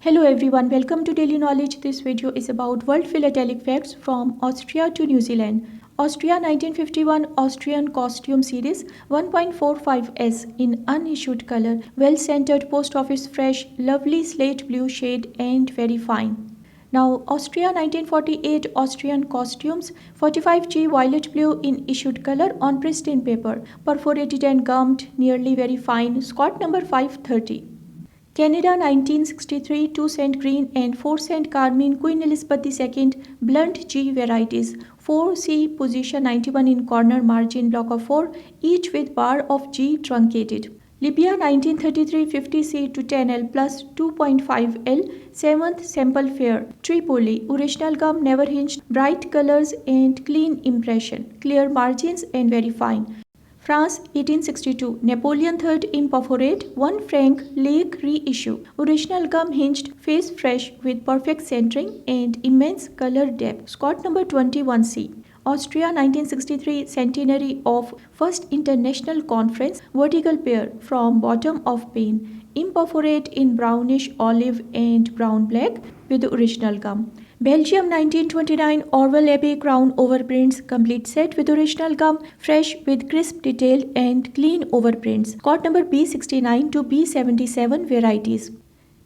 Hello everyone, welcome to Daily Knowledge. This video is about World Philatelic Facts from Austria to New Zealand. Austria 1951 Austrian Costume Series 1.45S in unissued color, well-centered, post office fresh, lovely slate blue shade and very fine. Now Austria 1948 Austrian Costumes 45G violet blue in issued color on pristine paper, perforated and gummed, nearly very fine, Scott number 530. Canada 1963 2 cent green and 4 cent carmine Queen Elizabeth II blunt G varieties 4C position 91 in corner margin block of 4 each with bar of G truncated. Libya 1933 50C to 10L plus 2.5L 7th sample fair Tripoli original gum never hinged bright colors and clean impression clear margins and very fine. France 1862 Napoleon III imperforate 1 franc Lake reissue original gum hinged face fresh with perfect centering and immense color depth Scott number 21C. Austria 1963 centenary of First International Conference vertical pair from bottom of pane imperforate in brownish olive and brown black with original gum. Belgium 1929 Orwell Abbey Crown Overprints complete set with original gum, fresh with crisp detail and clean overprints. Scott number B69 to B77 varieties.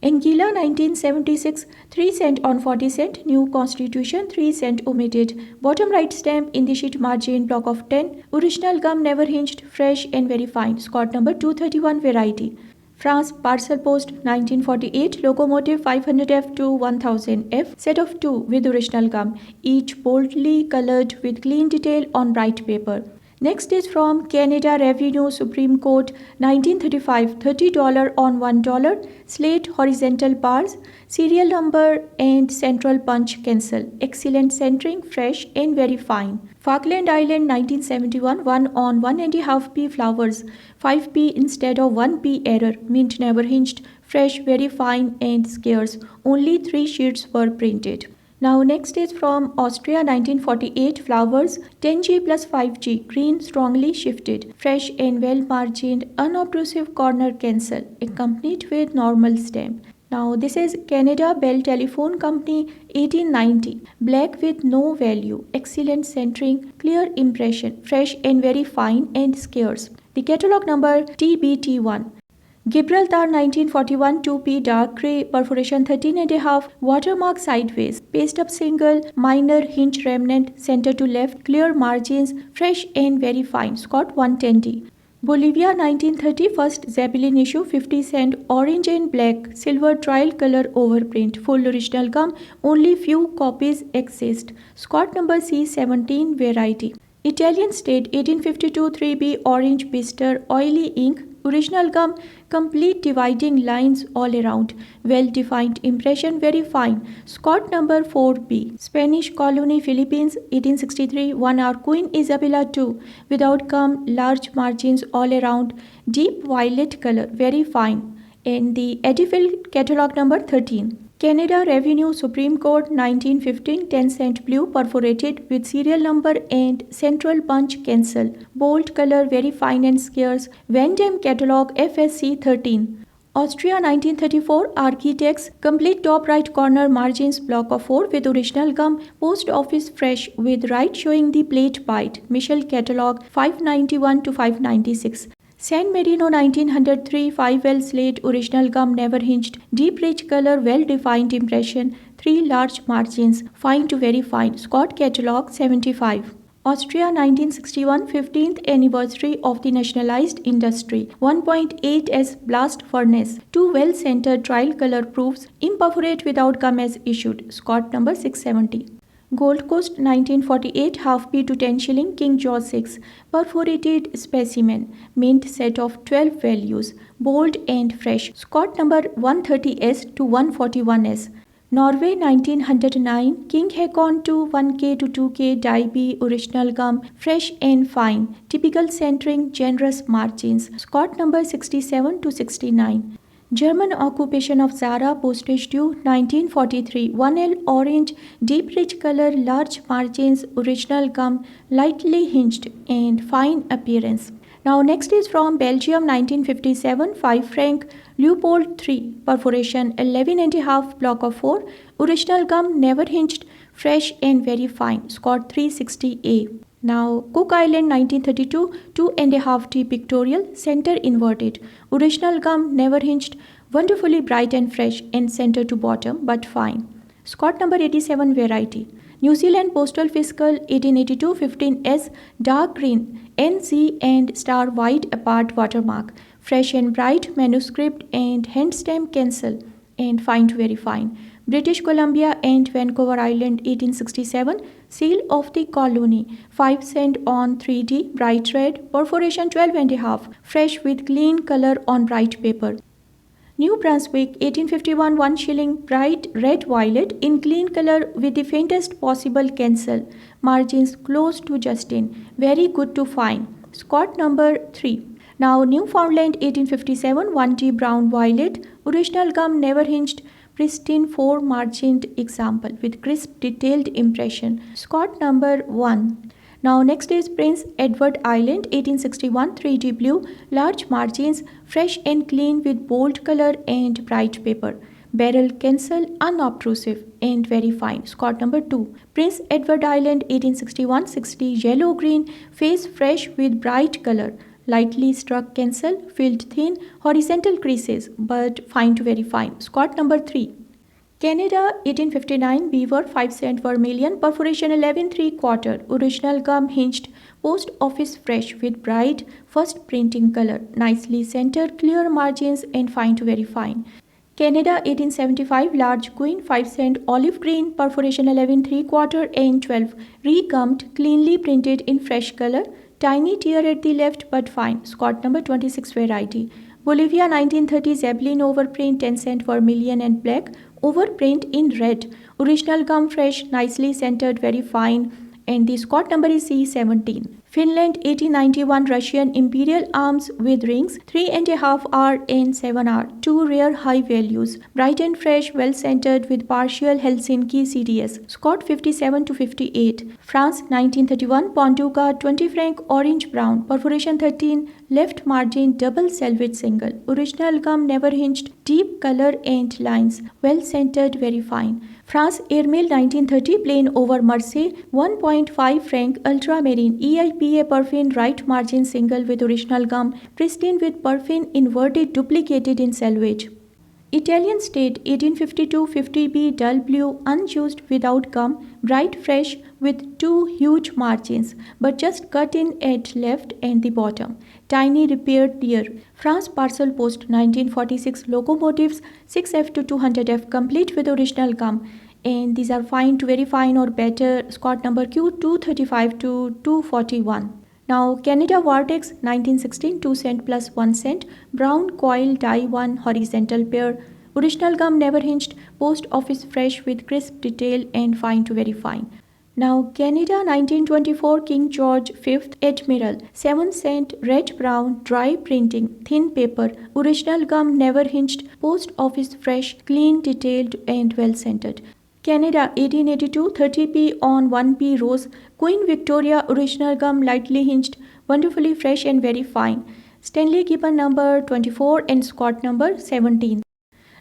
Anguilla 1976 3 cent on 40 cent new constitution 3 cent omitted bottom right stamp in the sheet margin block of 10 original gum never hinged fresh and very fine Scott number 231 variety. France Parcel Post 1948 Locomotive 500F to 1000F set of 2 with original gum, each boldly colored with clean detail on bright paper. Next is from Canada Revenue Supreme Court 1935 $30 on $1 slate horizontal bars serial number and central punch cancel excellent centering fresh and very fine. Falkland Island 1971 1 on 1.5p flowers 5p instead of 1p error mint never hinged fresh very fine and scarce only 3 sheets were printed. Now next is from Austria 1948 flowers 10G plus 5G green strongly shifted fresh and well margined unobtrusive corner cancel accompanied with normal stamp. Now this is Canada Bell Telephone Company 1890 black with no value excellent centering clear impression fresh and very fine and scarce. The catalog number TBT1. Gibraltar 1941 2p dark grey perforation 13.5 watermark sideways paste up single minor hinge remnant center to left clear margins fresh and very fine Scott 110D. Bolivia 1930 first Zeppelin issue 50 cent orange and black silver trial color overprint full original gum only few copies exist Scott number C17 variety. Italian State 1852 3B orange bister oily ink original gum complete dividing lines all around well defined impression very fine Scott number 4B. Spanish colony Philippines 1863 1 hour Queen Isabella II without gum large margins all around deep violet color very fine and the Edifil catalog number 13. Canada Revenue Supreme Court 1915 10 cent blue perforated with serial number and central punch cancel. Bold color very fine and scarce. Van Damme catalog FSC 13. Austria 1934 Architects complete top right corner margins block of 4 with original gum post office fresh with right showing the plate bite Michel catalog 591 to 596. San Marino 1903 5L slate original gum never hinged deep rich color well defined impression 3 large margins fine to very fine Scott catalog 75. Austria 1961 15th anniversary of the nationalized industry 1.8S blast furnace 2 well centered trial color proofs imperforate without gum as issued Scott number 670. Gold Coast 1948 half p to 10 shilling King George 6 perforated specimen mint set of 12 values bold and fresh Scott number 130S to 141S. Norway 1909 King Hakon to 1K to 2K Daibi original gum fresh and fine typical centering generous margins Scott number 67 to 69. German occupation of Zara postage due 1943 1L orange deep rich color large margins original gum lightly hinged and fine appearance. Now next is from Belgium 1957, 5 franc, Leopold 3, perforation 11.5, block of 4, original gum, never hinged, fresh and very fine, scored 360A. Now Cook Island 1932, 2.5D pictorial, center inverted, original gum, never hinged, wonderfully bright and fresh and center to bottom but fine. Scott number 87 variety. New Zealand Postal Fiscal 1882 15S dark green NC and star wide apart watermark. Fresh and bright manuscript and hand stamp cancel and fine to very fine. British Columbia and Vancouver Island 1867 seal of the colony 5 cent on 3D bright red perforation 12.5 fresh with clean color on bright paper. New Brunswick 1851 1 shilling bright red violet in clean color with the faintest possible cancel. Margins close to Justin. Very good to fine. Scott number 3. Now Newfoundland 1857 1D brown violet. Original gum never hinged. Pristine 4 margined example with crisp detailed impression. Scott number 1. Now next is Prince Edward Island 1861 3D blue, large margins, fresh and clean with bold color and bright paper. Barrel cancel, unobtrusive and very fine. Scott number 2. Prince Edward Island 1861 60 yellow green, face fresh with bright color. Lightly struck cancel, filled thin, horizontal creases but fine to very fine. Scott number 3. Canada 1859 beaver 5 cent vermilion perforation 11 3/4 original gum hinged post office fresh with bright first printing color nicely centered clear margins and fine to very fine. Canada 1875 large queen 5 cent olive green perforation 11 3/4 and 12 regummed cleanly printed in fresh color tiny tear at the left but fine. Scott number 26 variety. Bolivia 1930 Zeppelin overprint 10 cent vermilion and black, overprint in red, original gum fresh, nicely centered, very fine, and the Scott number is C17. Finland 1891 Russian Imperial Arms with rings 3.5R and 7R, two rare high values, bright and fresh, well centered with partial Helsinki CDS, Scott 57 to 58. France 1931 Ponduka 20 franc orange brown, perforation 13, left margin double selvage single, original gum never hinged, deep color and lines, well centered, very fine. France Airmail 1930 plain over Mersey 1.5 franc ultramarine EIPA paraffin right margin single with original gum, pristine with paraffin inverted duplicated in selvage. Italian State 1852 50B dull blue unused without gum, bright fresh with two huge margins but just cut in at left and the bottom. Tiny repaired tear. France Parcel Post 1946 locomotives 6F to 200F complete with original gum, and these are fine to very fine or better. Scott number Q 235 to 241. Now Canada Vortex 1916 2 cent plus 1 cent brown coil die 1 horizontal pair, original gum never hinged, post office fresh with crisp detail and fine to very fine. Now Canada 1924 King George V Admiral 7 cent red brown dry printing thin paper, original gum never hinged, post office fresh clean detailed and well centered. Canada 1882 30p on 1p rose, Queen Victoria original gum lightly hinged, wonderfully fresh and very fine. Stanley Gibbon number 24 and Scott number 17.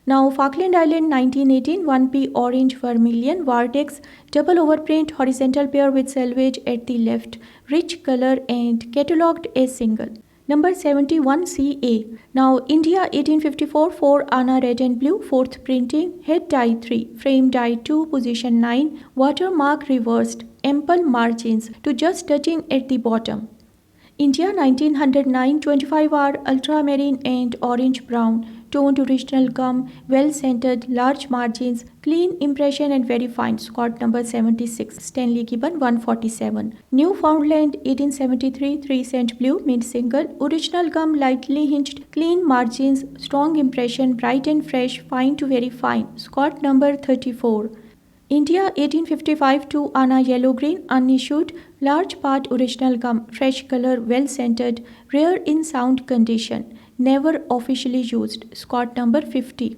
Now Falkland Island 1918 1p orange vermilion Vortex double overprint horizontal pair with selvage at the left, rich color and catalogued as single. Number 71 CA. Now India 1854 4 Anna red and blue, fourth printing, head die 3, frame die 2, position 9, watermark reversed, ample margins to just touching at the bottom. India 1909 25R ultramarine and orange brown, toned original gum, well centered, large margins, clean impression and very fine. Scott number 76. Stanley Gibbon 147. Newfoundland 1873 3 cent blue mint single, original gum lightly hinged, clean margins, strong impression, bright and fresh, fine to very fine. Scott number 34. India 1855 2 Anna yellow green unissued, large part original gum, fresh color, well centered, rare in sound condition, never officially used. Scott number 50.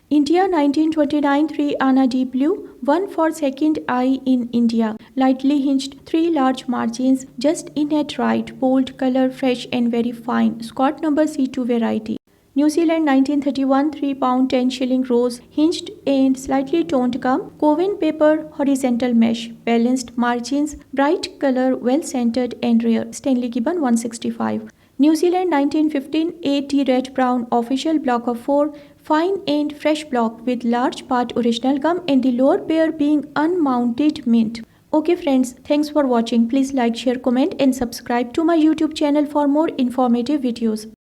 India 1929 3 Anna deep blue, 1 for second eye in India, lightly hinged, 3 large margins, just in at right, bold color, fresh and very fine, Scott number C2 variety. New Zealand 1931 3 pound 10 shilling rose, hinged and slightly toned gum, Coven paper, horizontal mesh, balanced margins, bright color, well centered and rare, Stanley Gibbon 165. New Zealand 1915 AT red brown official block of 4, fine and fresh block with large part original gum and the lower pair being unmounted mint. Okay friends, thanks for watching. Please like, share, comment and subscribe to my YouTube channel for more informative videos.